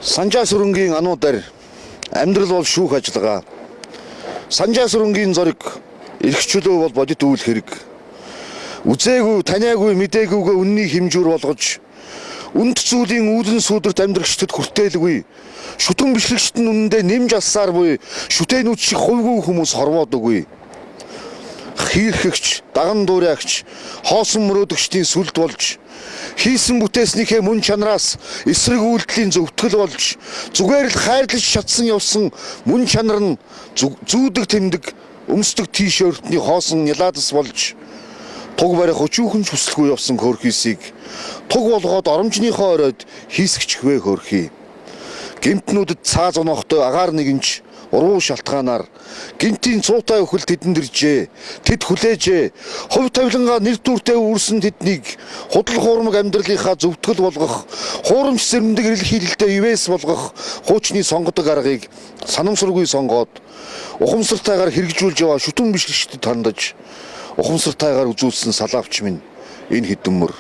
Санжаа сүрэнгийн ануудар амьдрал бол шүүх ажиллагаа. Санжаа сүрэнгийн зориг эрх чөлөө бол бодит үйл хэрэг. Үзээгүй, таниагүй, мдэггүйгээ үнний хэмжүүр болгож үнд зүйлийн үүлэн сүудэрт амьдрагчдад хүртээлгүй. Шүтэн бичлэгчд нь үнэндээ нэмж алсаар буй шүтээнүүд шиг хувьгүй хүмүүс хорвоод үгүй. Хийрхэгч, даган дуурайгч, хоосон мөрөөдөгчдийн сүлд болж хийсэн бүтээснийхээ мөн чанараас эсрэг үйлдэлийн зөвтгөл болж зүгээр л хайрлаж чадсан явсан мөн чанар нь зүүдэг тэмдэг өмсдөг тишертний хоосон нялаадас болж туг барих өчүүхэн хүсэлгүй явсан хөөрхийсийг туг болгоод оромжныхоо оройд хийсгчхвэ хөөрхий. Гэмтнүүдэд цааз оноохтой агаар нэгэнч уруу шалтгаанаар гинтийн цуутай өхөл тэдэнд иржээ. Тэд хүлээжээ. Хувь тавилангаа нэр төртэй үүрсэн тэднийг худал хуурмаг амьдралынхаа зөвтгөл болгох, хуурамч зэрэмдэг эрэлхийлэлтэй ивэс болгох хуучны сонгодог аргыг санамсаргүй сонгоод ухамсартайгаар хэрэгжүүлж яваа шүтэн бичлэгчдэд хандаж ухамсартайгаар үзүүлсэн салаавч минь энэ хэдэн мөр